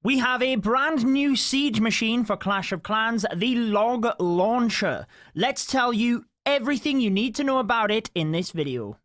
We have a brand new siege machine for Clash of Clans, the Log Launcher. Let's tell you everything you need to know about it in this video.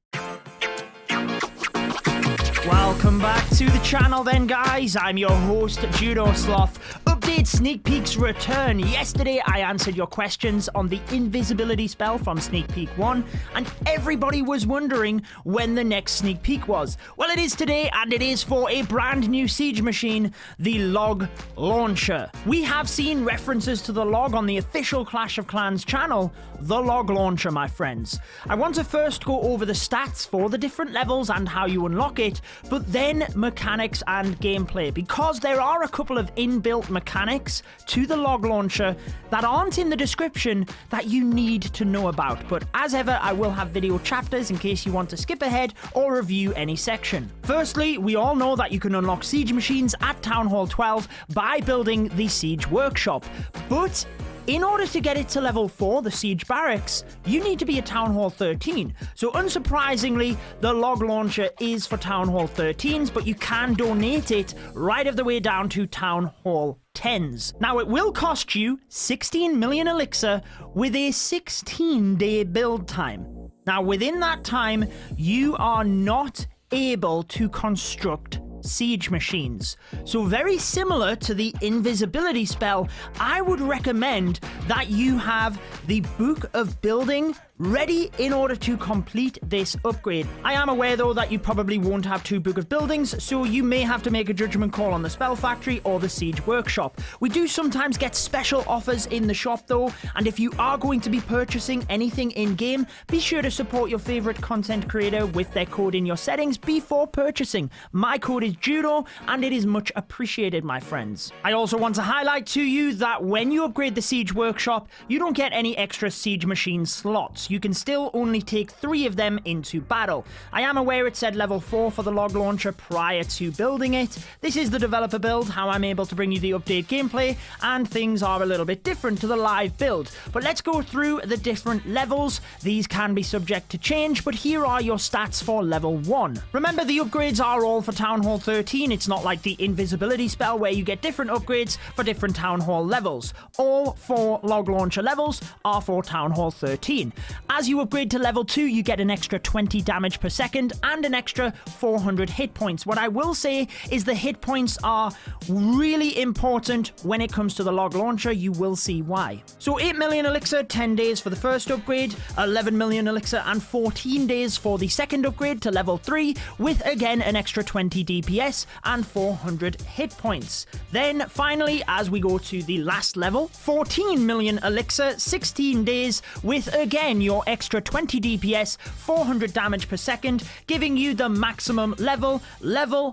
Welcome back to the channel then, guys. I'm your host, Judo Sloth. Update sneak peeks return. Yesterday I answered your questions on the invisibility spell from sneak peek 1, and everybody was wondering when the next sneak peek was. Well, it is today, and it is for a brand new siege machine, the Log Launcher. We have seen references to the log on the official Clash of Clans channel, the Log Launcher, my friends. I want to first go over the stats for the different levels and how you unlock it, but then mechanics and gameplay, because there are a couple of inbuilt mechanics to the Log Launcher that aren't in the description that you need to know about. But as ever, I will have video chapters in case you want to skip ahead or review any section. Firstly, we all know that you can unlock siege machines at Town Hall 12 by building the Siege Workshop, but in order to get it to level 4, the Siege Barracks, you need to be at Town Hall 13. So unsurprisingly, the Log Launcher is for Town Hall 13s, but you can donate it right of the way down to Town Hall 10s. Now, it will cost you 16 million elixir with a 16-day build time. Now, within that time, you are not able to construct siege machines. So very similar to the invisibility spell, I would recommend that you have the Book of Building ready in order to complete this upgrade. I am aware though that you probably won't have 2 Book of Buildings, so you may have to make a judgment call on the Spell Factory or the Siege Workshop. We do sometimes get special offers in the shop though, and if you are going to be purchasing anything in-game, be sure to support your favorite content creator with their code in your settings before purchasing. My code is Judo, and it is much appreciated, my friends. I also want to highlight to you that when you upgrade the Siege Workshop, you don't get any extra siege machine slots. You can still only take 3 of them into battle. I am aware it said level 4 for the Log Launcher prior to building it. This is the developer build, how I'm able to bring you the update gameplay, and things are a little bit different to the live build. But let's go through the different levels. These can be subject to change, but here are your stats for level 1. Remember, the upgrades are all for Town Hall 13. It's not like the invisibility spell where you get different upgrades for different Town Hall levels. All 4 Log Launcher levels are for Town Hall 13. As you upgrade to level 2, you get an extra 20 damage per second and an extra 400 hit points. What I will say is the hit points are really important when it comes to the Log Launcher. You will see why. So 8 million elixir, 10 days for the first upgrade, 11 million elixir and 14 days for the second upgrade to level 3, with again an extra 20 DPS and 400 hit points. Then finally, as we go to the last level, 14 million elixir, 16 days, with again your extra 20 DPS, 400 damage per second, giving you the maximum level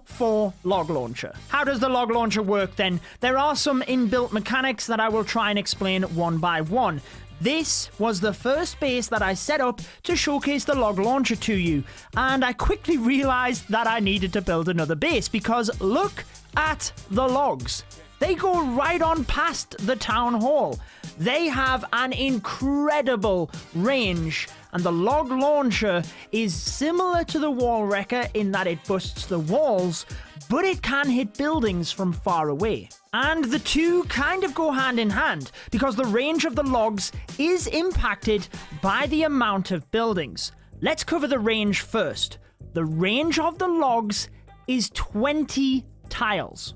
4 Log Launcher. How does the Log Launcher work then? There are some inbuilt mechanics that I will try and explain one by one. This was the first base that I set up to showcase the Log Launcher to you, and I quickly realized that I needed to build another base because look at the logs. They go right on past the Town Hall. They have an incredible range, and the Log Launcher is similar to the Wall Wrecker in that it busts the walls, but it can hit buildings from far away. And the two kind of go hand in hand, because the range of the logs is impacted by the amount of buildings. Let's cover the range first. The range of the logs is 20 tiles.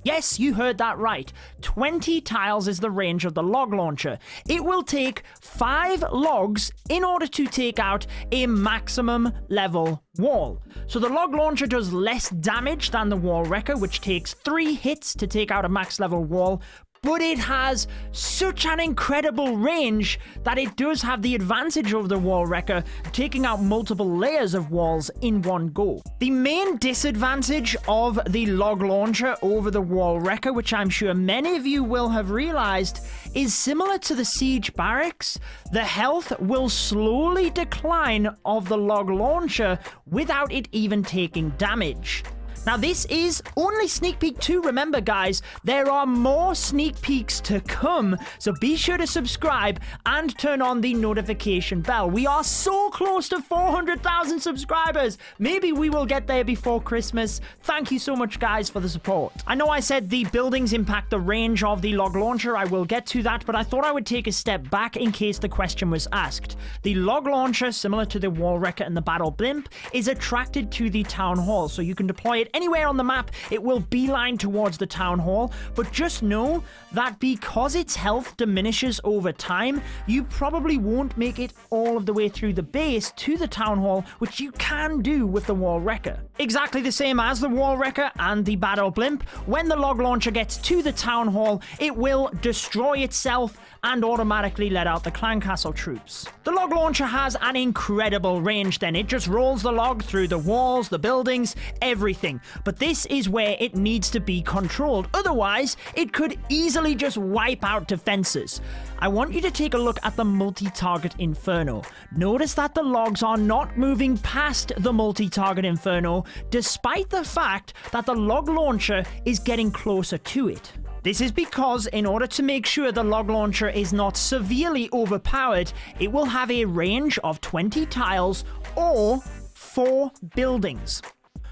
Yes, you heard that right. 20 tiles is the range of the Log Launcher. It will take 5 logs in order to take out a maximum level wall. So the Log Launcher does less damage than the Wall Wrecker, which takes 3 hits to take out a max level wall, but it has such an incredible range that it does have the advantage over the Wall Wrecker, taking out multiple layers of walls in one go. The main disadvantage of the Log Launcher over the Wall Wrecker, which I'm sure many of you will have realized, is similar to the Siege Barracks. The health will slowly decline of the Log Launcher without it even taking damage. Now, this is only sneak peek 2. Remember, guys, there are more sneak peeks to come, so be sure to subscribe and turn on the notification bell. We are so close to 400,000 subscribers. Maybe we will get there before Christmas. Thank you so much, guys, for the support. I know I said the buildings impact the range of the log launcher. I will get to that, but I thought I would take a step back in case the question was asked. The log launcher, similar to the wall wrecker and the battle blimp, is attracted to the town hall, so you can deploy it anywhere on the map. It will beeline towards the town hall, but just know that because its health diminishes over time, you probably won't make it all of the way through the base to the town hall, which you can do with the wall wrecker. Exactly the same as the wall wrecker and the battle blimp, when the log launcher gets to the town hall, it will destroy itself and automatically let out the clan castle troops. The log launcher has an incredible range then. It just rolls the log through the walls, the buildings, everything. But this is where it needs to be controlled. Otherwise, it could easily just wipe out defenses. I want you to take a look at the multi-target inferno. Notice that the logs are not moving past the multi-target inferno, despite the fact that the log launcher is getting closer to it. This is because in order to make sure the log launcher is not severely overpowered, it will have a range of 20 tiles or 4 buildings.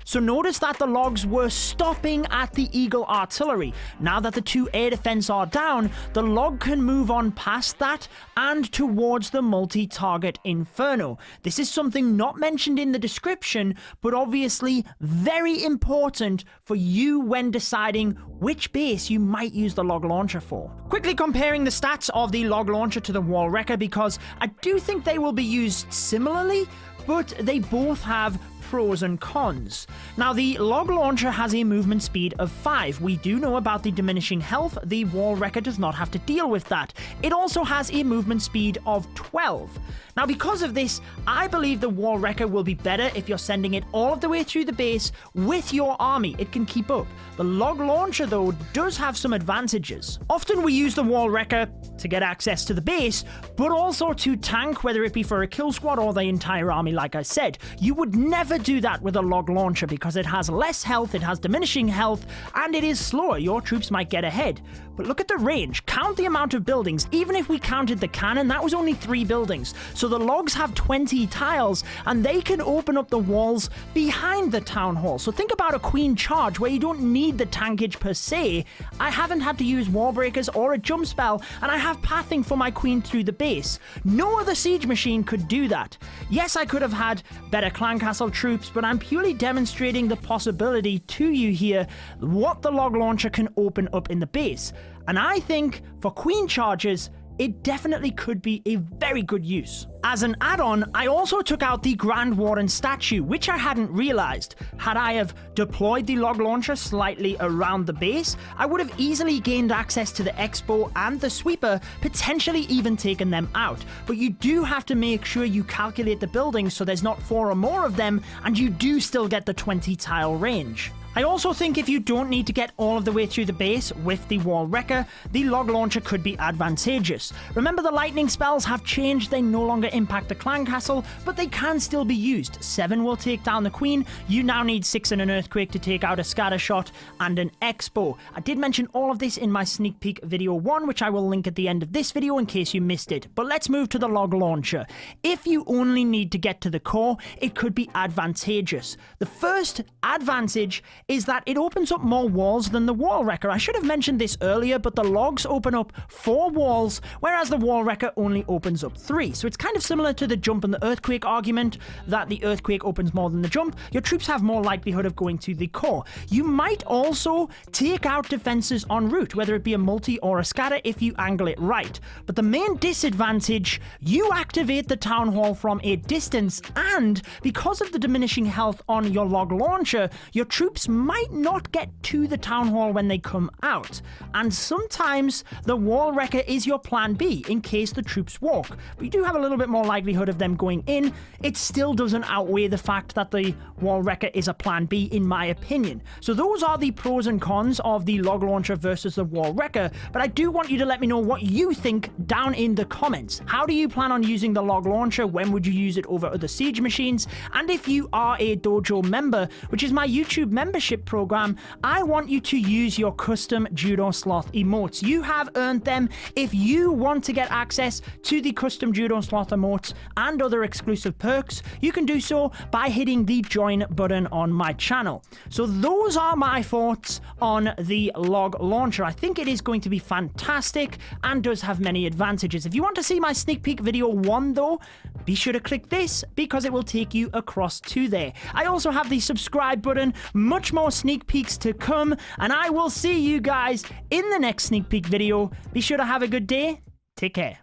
So notice that the logs were stopping at the Eagle artillery. Now that the 2 air defense are down, the log can move on past that and towards the multi-target inferno. This is something not mentioned in the description, but obviously very important for you when deciding which base you might use the log launcher for. Quickly comparing the stats of the log launcher to the wall wrecker, because I do think they will be used similarly, but they both have pros and cons. Now, the log launcher has a movement speed of 5. We do know about the diminishing health. The wall wrecker does not have to deal with that. It also has a movement speed of 12. Now, because of this, I believe the wall wrecker will be better if you're sending it all of the way through the base with your army. It can keep up. The log launcher, though, does have some advantages. Often we use the wall wrecker to get access to the base, but also to tank, whether it be for a kill squad or the entire army, like I said. You would never do that with a log launcher because it has less health, it has diminishing health, and it is slower. Your troops might get ahead. But look at the range. Count the amount of buildings. Even if we counted the cannon, that was only 3 buildings. So the logs have 20 tiles, and they can open up the walls behind the town hall. So think about a queen charge where you don't need the tankage per se. I haven't had to use wall breakers or a jump spell, and I have pathing for my queen through the base. No other siege machine could do that. Yes, I could have had better clan castle troops, but I'm purely demonstrating the possibility to you here what the log launcher can open up in the base. And I think for queen charges, it definitely could be a very good use. As an add-on, I also took out the Grand Warden statue, which I hadn't realized. Had I have deployed the log launcher slightly around the base, I would have easily gained access to the Expo and the Sweeper, potentially even taken them out. But you do have to make sure you calculate the buildings so there's not 4 or more of them, and you do still get the 20 tile range. I also think if you don't need to get all of the way through the base with the wall wrecker, the log launcher could be advantageous. Remember, the lightning spells have changed. They no longer impact the clan castle, but they can still be used. 7 will take down the queen. You now need 6 and an earthquake to take out a scatter shot and an expo. I did mention all of this in my sneak peek video 1, which I will link at the end of this video in case you missed it. But let's move to the log launcher. If you only need to get to the core, it could be advantageous. The first advantage is that it opens up more walls than the wall wrecker. I should have mentioned this earlier, but the logs open up 4 walls, whereas the wall wrecker only opens up 3. So it's kind of similar to the jump and the earthquake argument, that the earthquake opens more than the jump. Your troops have more likelihood of going to the core. You might also take out defenses en route, whether it be a multi or a scatter if you angle it right. But the main disadvantage, you activate the town hall from a distance, and because of the diminishing health on your log launcher, your troops might not get to the town hall when they come out. And sometimes the wall wrecker is your plan B in case the troops walk. But you do have a little bit more likelihood of them going in. It still doesn't outweigh the fact that the wall wrecker is a plan B in my opinion. So those are the pros and cons of the log launcher versus the wall wrecker. But I do want you to let me know what you think down in the comments. How do you plan on using the log launcher? When would you use it over other siege machines? And if you are a dojo member, which is my YouTube membership, membership program, I want you to use your custom Judo Sloth emotes. You have earned them. If you want to get access to the custom Judo Sloth emotes and other exclusive perks, you can do so by hitting the join button on my channel. So those are my thoughts on the log launcher. I think it is going to be fantastic and does have many advantages. If you want to see my sneak peek video 1 though, be sure to click this because it will take you across to there. I also have the subscribe button, much more sneak peeks to come, and I will see you guys in the next sneak peek video. Be sure to have a good day. Take care.